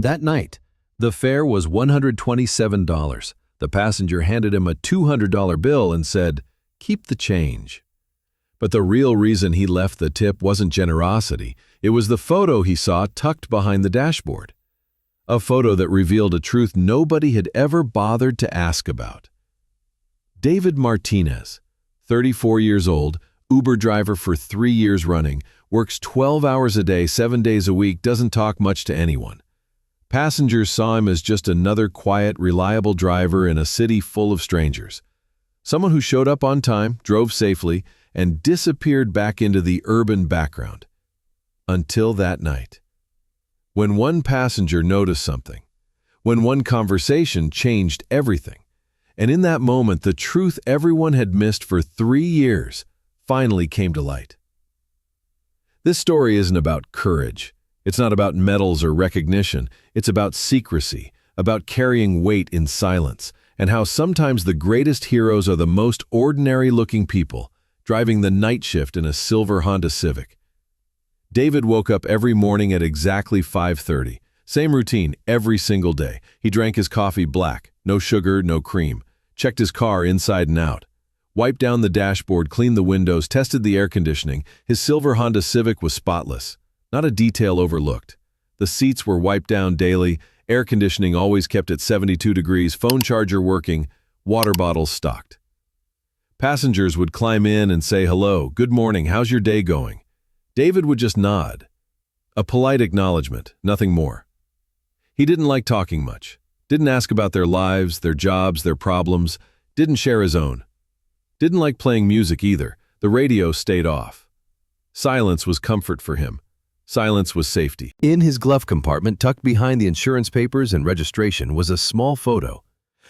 That night, the fare was $127. The passenger handed him a $200 bill and said, "Keep the change." But the real reason he left the tip wasn't generosity. It was the photo he saw tucked behind the dashboard. A photo that revealed a truth nobody had ever bothered to ask about. David Martinez, 34 years old, Uber driver for 3 years running, works 12 hours a day, 7 days a week, doesn't talk much to anyone. Passengers saw him as just another quiet, reliable driver in a city full of strangers. Someone who showed up on time, drove safely, and disappeared back into the urban background. Until that night. When one passenger noticed something. When one conversation changed everything. And in that moment, the truth everyone had missed for 3 years finally came to light. This story isn't about courage. It's not about medals or recognition. It's about secrecy, about carrying weight in silence, and how sometimes the greatest heroes are the most ordinary-looking people, driving the night shift in a silver Honda Civic. David woke up every morning at exactly 5:30. Same routine every single day. He drank his coffee black, no sugar, no cream. Checked his car inside and out. Wiped down the dashboard, cleaned the windows, tested the air conditioning. His silver Honda Civic was spotless. Not a detail overlooked. The seats were wiped down daily, air conditioning always kept at 72 degrees, phone charger working, water bottles stocked. Passengers would climb in and say hello, "Good morning, how's your day going?" David would just nod. A polite acknowledgement, nothing more. He didn't like talking much. Didn't ask about their lives, their jobs, their problems. Didn't share his own. Didn't like playing music either. The radio stayed off. Silence was comfort for him. Silence was safety. In his glove compartment, tucked behind the insurance papers and registration, was a small photo.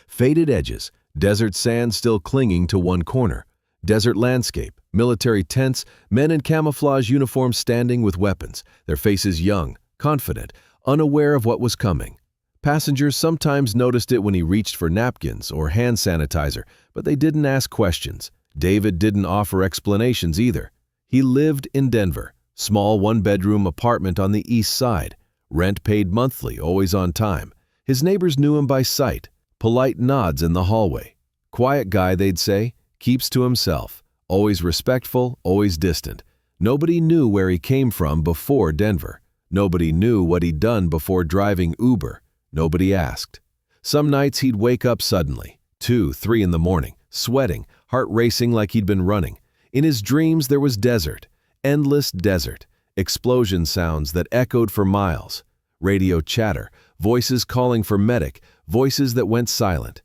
Faded edges, desert sand still clinging to one corner. Desert landscape, military tents, men in camouflage uniforms standing with weapons, their faces young, confident, unaware of what was coming. Passengers sometimes noticed it when he reached for napkins or hand sanitizer, but they didn't ask questions. David didn't offer explanations either. He lived in Denver. Small one-bedroom apartment on the east side. Rent paid monthly, always on time. His neighbors knew him by sight. Polite nods in the hallway. Quiet guy, they'd say. Keeps to himself. Always respectful, always distant. Nobody knew where he came from before Denver. Nobody knew what he'd done before driving Uber. Nobody asked. Some nights he'd wake up suddenly, 2, 3 in the morning, sweating, heart racing like he'd been running. In his dreams there was desert. Endless desert, explosion sounds that echoed for miles, radio chatter, voices calling for medic, voices that went silent.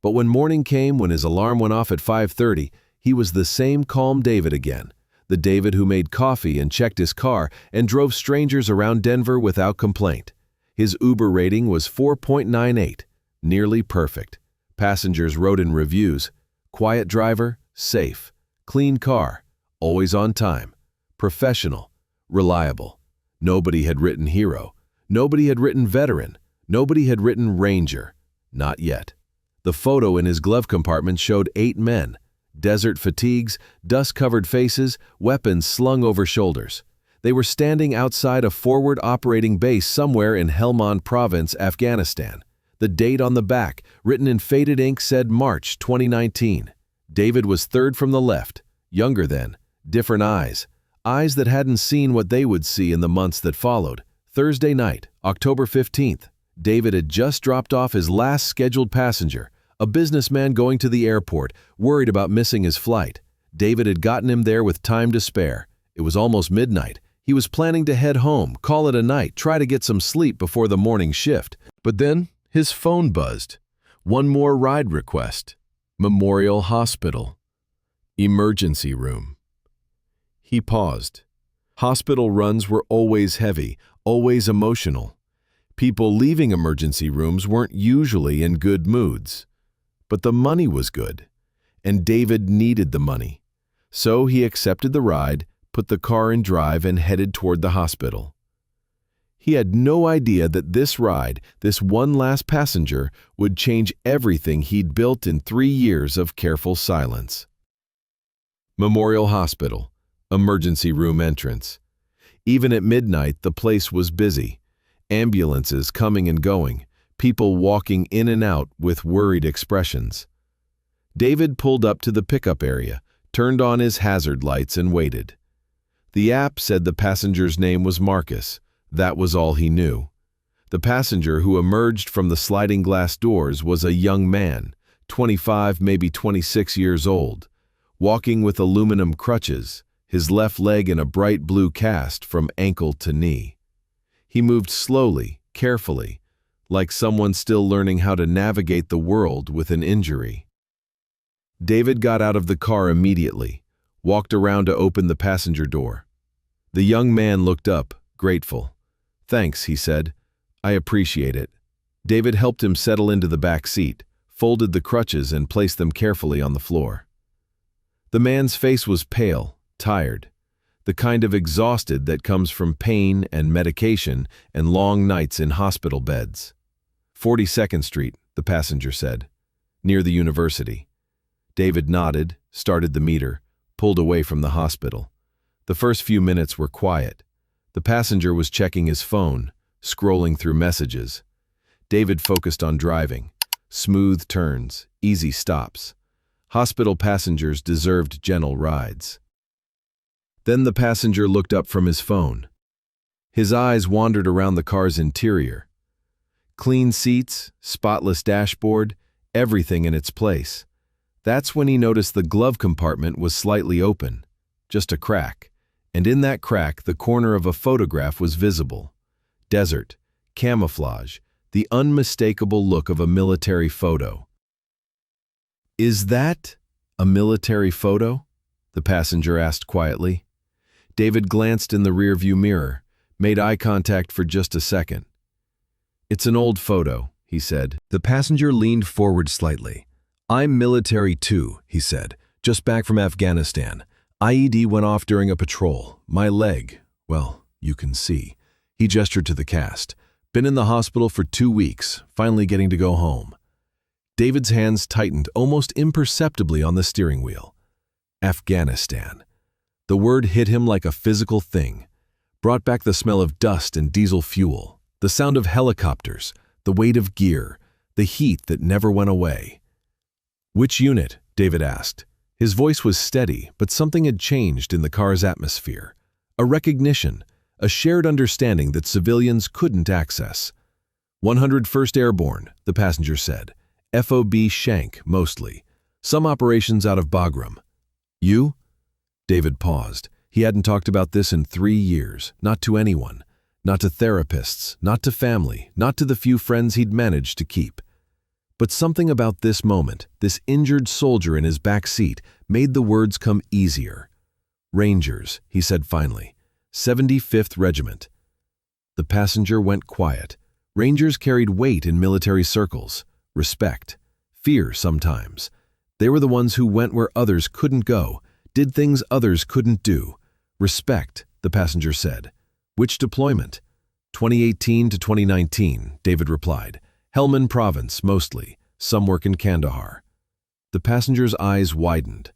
But when morning came, when his alarm went off at 5:30, he was the same calm David again, the David who made coffee and checked his car and drove strangers around Denver without complaint. His Uber rating was 4.98, nearly perfect. Passengers wrote in reviews, "Quiet driver, safe, clean car, always on time. Professional, reliable." Nobody had written hero. Nobody had written veteran. Nobody had written ranger. Not yet. The photo in his glove compartment showed 8 men. Desert fatigues, dust-covered faces, weapons slung over shoulders. They were standing outside a forward operating base somewhere in Helmand Province, Afghanistan. The date on the back, written in faded ink, said March 2019. David was third from the left, younger then, different eyes. Eyes that hadn't seen what they would see in the months that followed. Thursday night, October 15th, David had just dropped off his last scheduled passenger, a businessman going to the airport, worried about missing his flight. David had gotten him there with time to spare. It was almost midnight. He was planning to head home, call it a night, try to get some sleep before the morning shift. But then his phone buzzed. One more ride request. Memorial Hospital. Emergency room. He paused. Hospital runs were always heavy, always emotional. People leaving emergency rooms weren't usually in good moods. But the money was good, and David needed the money. So he accepted the ride, put the car in drive, and headed toward the hospital. He had no idea that this ride, this one last passenger, would change everything he'd built in 3 years of careful silence. Memorial Hospital. Emergency room entrance. Even at midnight, the place was busy. Ambulances coming and going, people walking in and out with worried expressions. David pulled up to the pickup area, turned on his hazard lights and waited. The app said the passenger's name was Marcus. That was all he knew. The passenger who emerged from the sliding glass doors was a young man, 25, maybe 26 years old, walking with aluminum crutches, his left leg in a bright blue cast from ankle to knee. He moved slowly, carefully, like someone still learning how to navigate the world with an injury. David got out of the car immediately, walked around to open the passenger door. The young man looked up, grateful. "Thanks," he said. "I appreciate it." David helped him settle into the back seat, folded the crutches and placed them carefully on the floor. The man's face was pale, tired, the kind of exhausted that comes from pain and medication and long nights in hospital beds. 42nd Street, the passenger said, near the university. David nodded, started the meter, pulled away from the hospital. The first few minutes were quiet. The passenger was checking his phone, scrolling through messages. David focused on driving. Smooth turns, easy stops. Hospital passengers deserved gentle rides. Then the passenger looked up from his phone. His eyes wandered around the car's interior. Clean seats, spotless dashboard, everything in its place. That's when he noticed the glove compartment was slightly open, just a crack, and in that crack the corner of a photograph was visible. Desert, camouflage, the unmistakable look of a military photo. "Is that a military photo?" the passenger asked quietly. David glanced in the rearview mirror, made eye contact for just a second. "It's an old photo," he said. The passenger leaned forward slightly. "I'm military too," he said. "Just back from Afghanistan. IED went off during a patrol. My leg, well, you can see." He gestured to the cast. "Been in the hospital for 2 weeks, finally getting to go home." David's hands tightened almost imperceptibly on the steering wheel. Afghanistan. The word hit him like a physical thing. Brought back the smell of dust and diesel fuel, the sound of helicopters, the weight of gear, the heat that never went away. "Which unit?" David asked. His voice was steady, but something had changed in the car's atmosphere. A recognition, a shared understanding that civilians couldn't access. 101st Airborne, the passenger said. FOB Shank, mostly. Some operations out of Bagram. "You?" David paused. He hadn't talked about this in 3 years, not to anyone. Not to therapists, not to family, not to the few friends he'd managed to keep. But something about this moment, this injured soldier in his back seat, made the words come easier. "Rangers," he said finally. 75th Regiment. The passenger went quiet. Rangers carried weight in military circles. Respect. Fear sometimes. They were the ones who went where others couldn't go, did things others couldn't do. "Respect," the passenger said. "Which deployment?" 2018 to 2019, David replied. "Helmand Province, mostly. Some work in Kandahar." The passenger's eyes widened.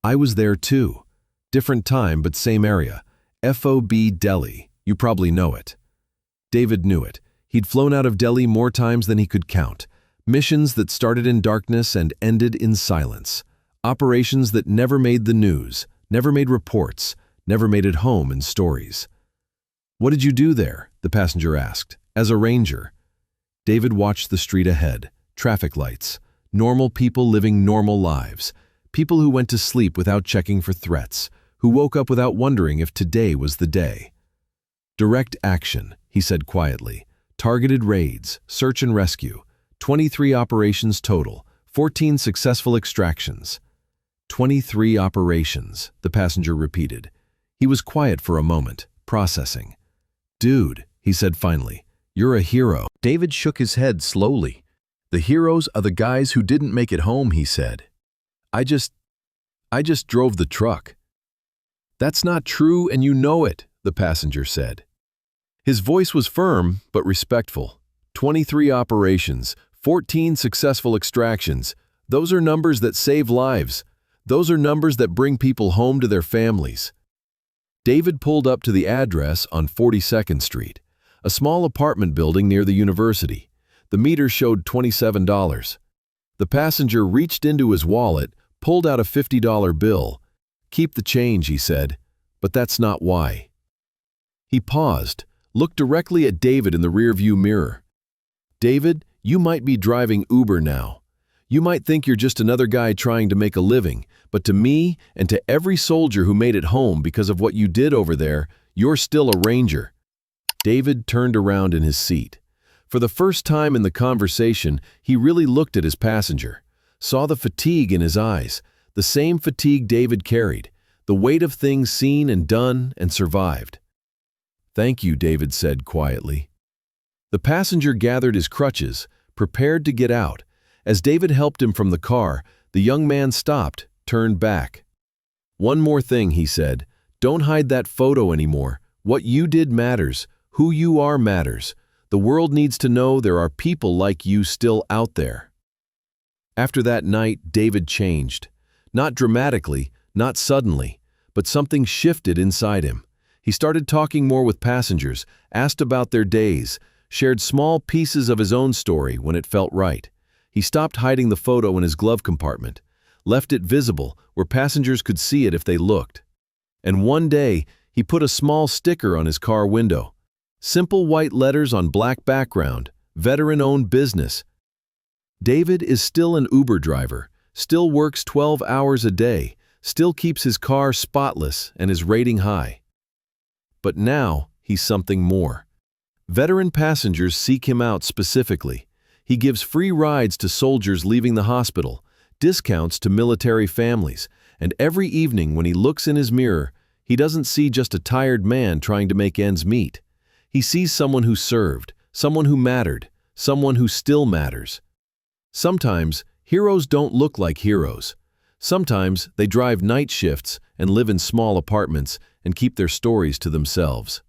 "I was there too. Different time, but same area. FOB Delhi. You probably know it." David knew it. He'd flown out of Delhi more times than he could count. Missions that started in darkness and ended in silence. Operations that never made the news, never made reports, never made it home in stories. "What did you do there?" the passenger asked. "As a ranger." David watched the street ahead. Traffic lights. Normal people living normal lives. People who went to sleep without checking for threats. Who woke up without wondering if today was the day. "Direct action," he said quietly. "Targeted raids, search and rescue. 23 operations total. 14 successful extractions." 23 operations, the passenger repeated. He was quiet for a moment, processing. "Dude," he said finally, "you're a hero." David shook his head slowly. "The heroes are the guys who didn't make it home," he said. I just drove the truck." "That's not true, and you know it," the passenger said. His voice was firm, but respectful. 23 operations, 14 successful extractions. Those are numbers that save lives. Those are numbers that bring people home to their families. David pulled up to the address on 42nd Street. a small apartment building near the university. The meter showed $27. The passenger reached into his wallet, pulled out a $50 bill. "Keep the change," he said, "but that's not why." He paused, looked directly at David in the rearview mirror. "David, you might be driving Uber now. You might think you're just another guy trying to make a living, but to me and to every soldier who made it home because of what you did over there, you're still a Ranger." David turned around in his seat. For the first time in the conversation, he really looked at his passenger, saw the fatigue in his eyes, the same fatigue David carried, the weight of things seen and done and survived. "Thank you," David said quietly. The passenger gathered his crutches, prepared to get out. As David helped him from the car, the young man stopped, turned back. "One more thing," he said. "Don't hide that photo anymore. What you did matters. Who you are matters. The world needs to know there are people like you still out there." After that night, David changed. Not dramatically, not suddenly, but something shifted inside him. He started talking more with passengers, asked about their days, shared small pieces of his own story when it felt right. He stopped hiding the photo in his glove compartment, left it visible where passengers could see it if they looked. And one day, he put a small sticker on his car window. Simple white letters on black background, veteran-owned business. David is still an Uber driver, still works 12 hours a day, still keeps his car spotless and his rating high. But now, he's something more. Veteran passengers seek him out specifically. He gives free rides to soldiers leaving the hospital, discounts to military families, and every evening when he looks in his mirror, he doesn't see just a tired man trying to make ends meet. He sees someone who served, someone who mattered, someone who still matters. Sometimes, heroes don't look like heroes. Sometimes, they drive night shifts and live in small apartments and keep their stories to themselves.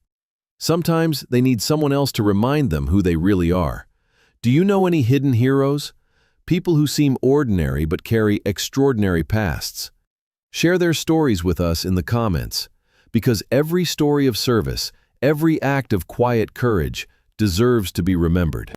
Sometimes, they need someone else to remind them who they really are. Do you know any hidden heroes? People who seem ordinary but carry extraordinary pasts. Share their stories with us in the comments, because every story of service, every act of quiet courage deserves to be remembered.